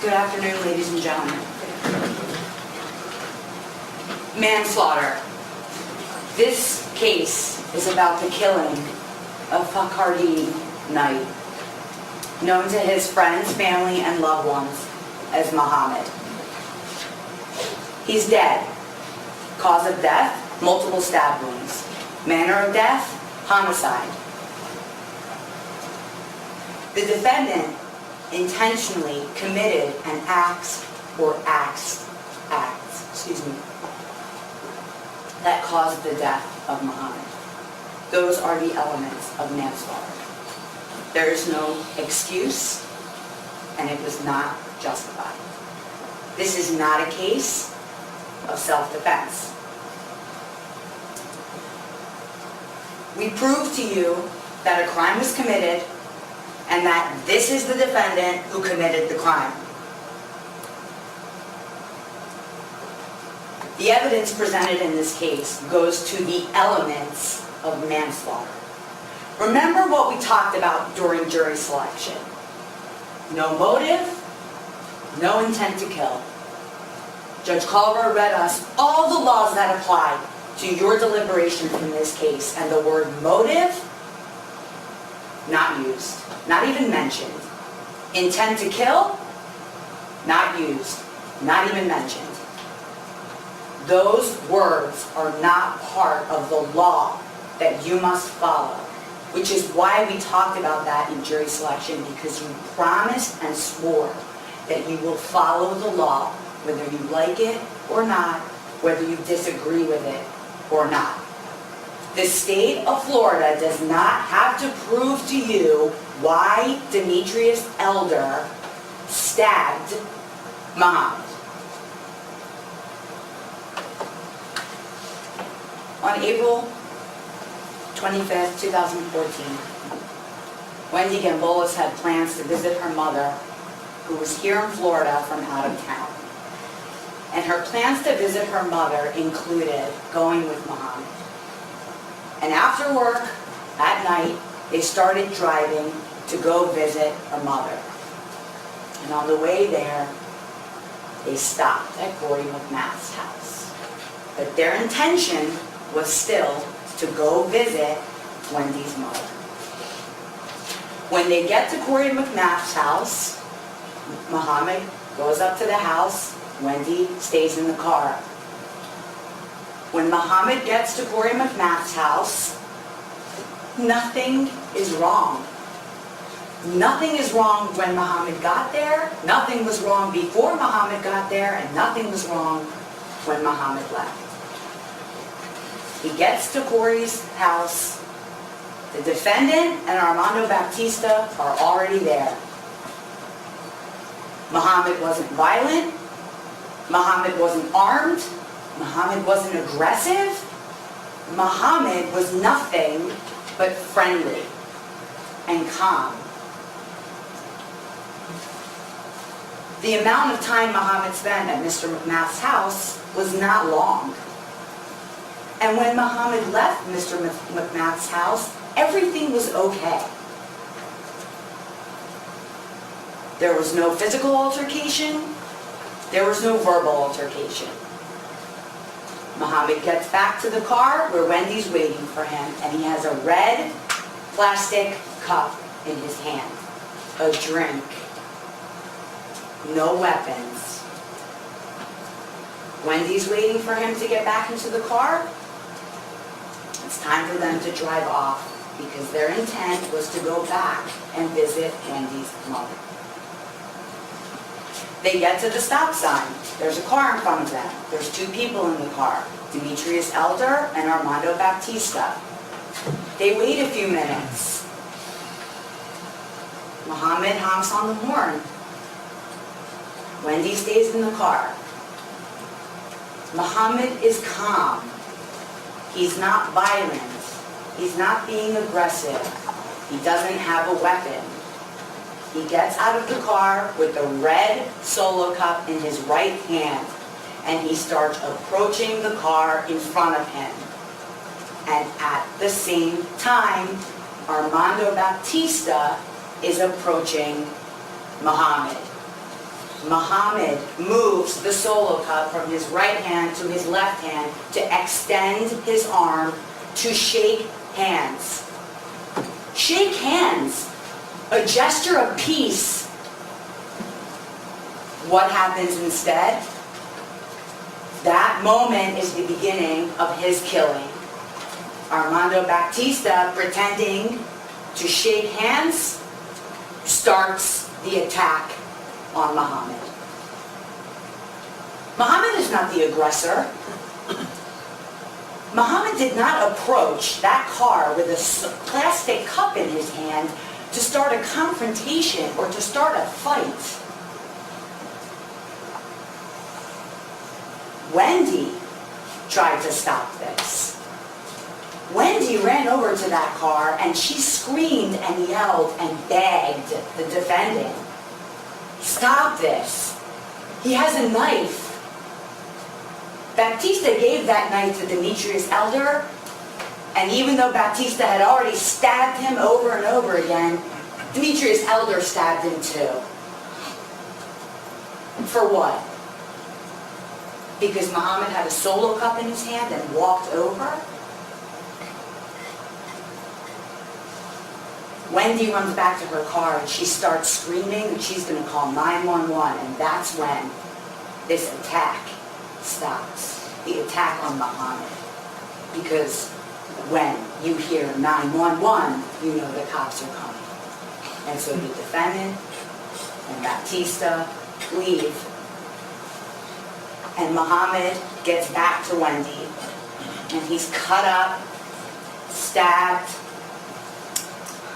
Good afternoon, ladies and gentlemen. Manslaughter. This case is about the killing of Fakhardin Knight, known to his friends, family, and loved ones as Muhammad. He's dead. Cause of death, multiple stab wounds. Manner of death, homicide. The defendant intentionally committed an acts that caused the death of Muhammad. Those are the elements of manslaughter. There is no excuse, and it was not justified. This is not a case of self-defense. We prove to you that a crime was committed and that this is the defendant who committed the crime. The evidence presented in this case goes to the elements of manslaughter. Remember what we talked about during jury selection. No motive, no intent to kill. Judge Culver read us all the laws that apply to your deliberations in this case, and the word motive, not used, not even mentioned. Intent to kill, not used, not even mentioned. Those words are not part of the law that you must follow, which is why we talked about that in jury selection, because you promised and swore that you will follow the law, whether you like it or not, whether you disagree with it or not. The state of Florida does not have to prove to you why Demetrius Elder stabbed Muhammad. On April 25th, 2014, Wendy Gambolas had plans to visit her mother, who was here in Florida from out of town. And her plans to visit her mother included going with Muhammad. And after work, at night, they started driving to go visit her mother. And on the way there, they stopped at Gordy McMath's house. But their intention was still to go visit Wendy's mother. When they get to Corey McMath's house, Muhammad goes up to the house, Wendy stays in the car. When Muhammad gets to Corey McMath's house, nothing is wrong. Nothing is wrong when Muhammad got there, nothing was wrong before Muhammad got there, and nothing was wrong when Muhammad left. He gets to Corey's house. The defendant and Armando Baptista are already there. Muhammad wasn't violent. Muhammad wasn't armed. Muhammad wasn't aggressive. Muhammad was nothing but friendly and calm. The amount of time Muhammad spent at Mr. McMath's house was not long. And when Muhammad left Mr. McMath's house, everything was okay. There was no physical altercation. There was no verbal altercation. Muhammad gets back to the car where Wendy's waiting for him, and he has a red plastic cup in his hand. A drink. No weapons. Wendy's waiting for him to get back into the car. It's time for them to drive off because their intent was to go back and visit Wendy's mother. They get to the stop sign. There's a car in front of them. There's two people in the car, Demetrius Elder and Armando Baptista. They wait a few minutes. Muhammad honks on the horn. Wendy stays in the car. Muhammad is calm. He's not violent. He's not being aggressive. He doesn't have a weapon. He gets out of the car with the red Solo cup in his right hand, and he starts approaching the car in front of him. And at the same time, Armando Baptista is approaching Muhammad. Muhammad moves the solo cup from his right hand to his left hand to extend his arm to shake hands. Shake hands, a gesture of peace. What happens instead? That moment is the beginning of his killing. Armando Baptista, pretending to shake hands, starts the attack on Muhammad. Muhammad is not the aggressor. Muhammad did not approach that car with a plastic cup in his hand to start a confrontation or to start a fight. Wendy tried to stop this. Wendy ran over to that car and she screamed and yelled and begged the defendant, "Stop this. He has a knife." Baptista gave that knife to Demetrius Elder, and even though Baptista had already stabbed him over and over again, Demetrius Elder stabbed him too. For what? Because Muhammad had a solo cup in his hand and walked over? Wendy runs back to her car and she starts screaming and she's going to call 911, and that's when this attack stops. The attack on Muhammad. Because when you hear 911, you know the cops are coming. And so the defendant and Baptista leave. And Muhammad gets back to Wendy and he's cut up, stabbed,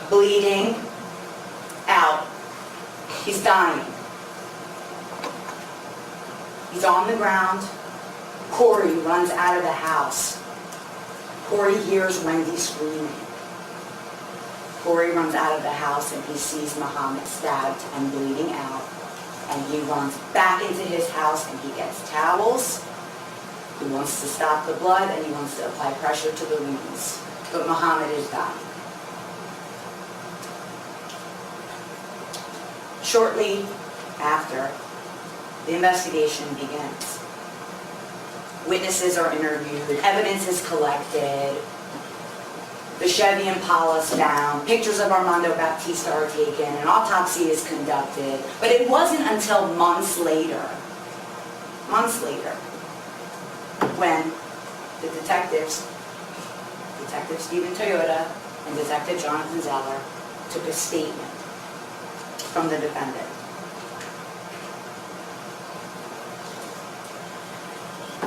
bleeding out. He's dying. He's on the ground. Corey runs out of the house. Corey hears Wendy screaming. Corey runs out of the house and he sees Muhammad stabbed and bleeding out. And he runs back into his house and he gets towels. He wants to stop the blood and he wants to apply pressure to the wounds. But Muhammad is dying. Shortly after, the investigation begins. Witnesses are interviewed, evidence is collected, the Chevy Impala is found, pictures of Armando Baptista are taken, an autopsy is conducted, but it wasn't until months later, when the detectives, Detective Stephen Toyota and Detective Jonathan Zeller, took a statement from the defendant.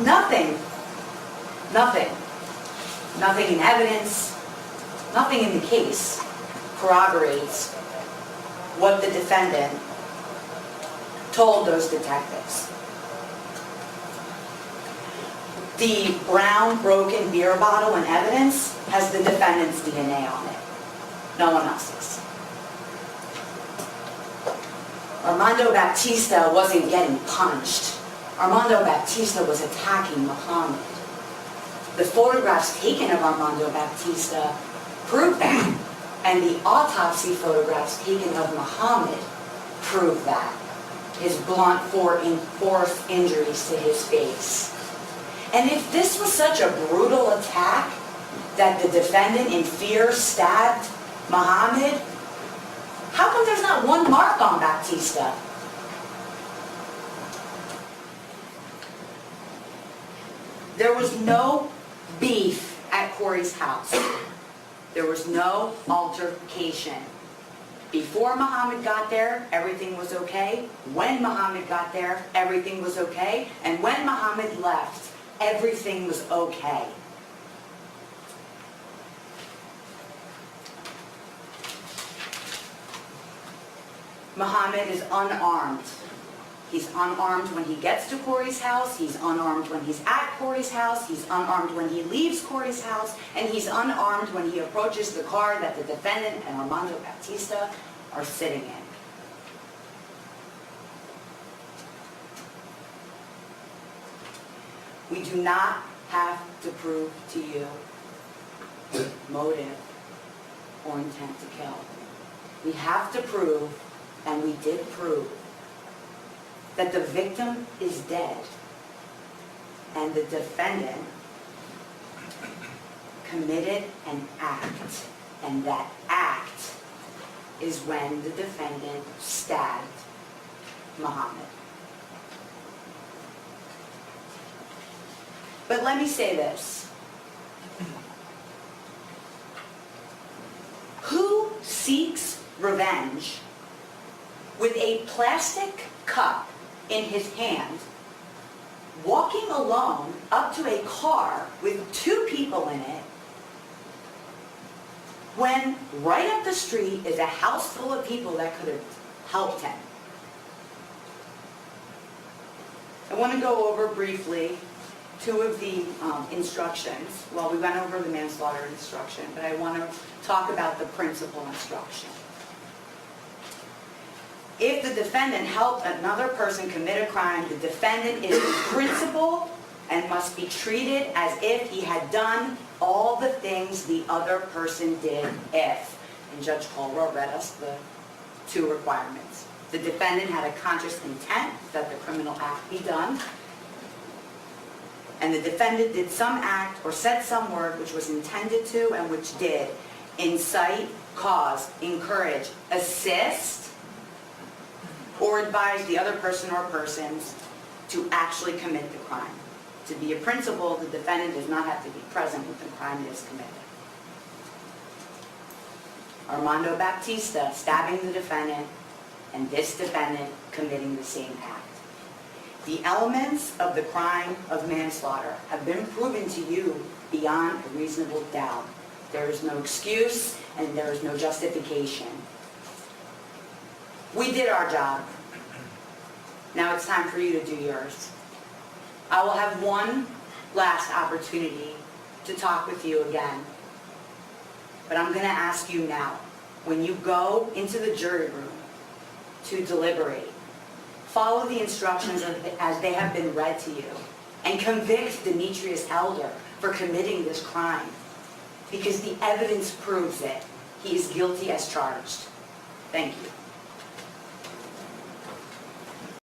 Nothing in evidence, nothing in the case corroborates what the defendant told those detectives. The brown, broken beer bottle in evidence has the defendant's DNA on it. No one else's. Armando Baptista wasn't getting punched. Armando Baptista was attacking Muhammad. The photographs taken of Armando Baptista prove that. And the autopsy photographs taken of Muhammad prove that. His blunt force injuries to his face. And if this was such a brutal attack that the defendant in fear stabbed Muhammad, how come there's not one mark on Baptista? There was no beef at Corey's house. There was no altercation. Before Muhammad got there, everything was okay. When Muhammad got there, everything was okay. And when Muhammad left, everything was okay. Muhammad is unarmed. He's unarmed when he gets to Corey's house. He's unarmed when he's at Corey's house. He's unarmed when he leaves Corey's house. And he's unarmed when he approaches the car that the defendant and Armando Baptista are sitting in. We do not have to prove to you motive or intent to kill. We have to prove and we did prove that the victim is dead and the defendant committed an act, and that act is when the defendant stabbed Muhammad. But let me say this. Who seeks revenge with a plastic cup in his hand, walking alone up to a car with 2 people in it, when right up the street is a house full of people that could have helped him? I want to go over briefly 2 of the instructions. Well, we went over the manslaughter instruction, but I want to talk about the principal instruction. If the defendant helped another person commit a crime, the defendant is in principle and must be treated as if he had done all the things the other person did if. And Judge Colwell read us the 2 requirements. The defendant had a conscious intent that the criminal act be done, and the defendant did some act or said some word which was intended to and which did incite, cause, encourage, assist, or advise the other person or persons to actually commit the crime. To be a principal, the defendant does not have to be present when the crime is committed. Armando Baptista stabbing the defendant, and this defendant committing the same act. The elements of the crime of manslaughter have been proven to you beyond a reasonable doubt. There is no excuse and there is no justification. We did our job. Now it's time for you to do yours. I will have one last opportunity to talk with you again. But I'm going to ask you now, when you go into the jury room to deliberate, follow the instructions as they have been read to you, and convict Demetrius Elder for committing this crime, because the evidence proves it. He is guilty as charged. Thank you.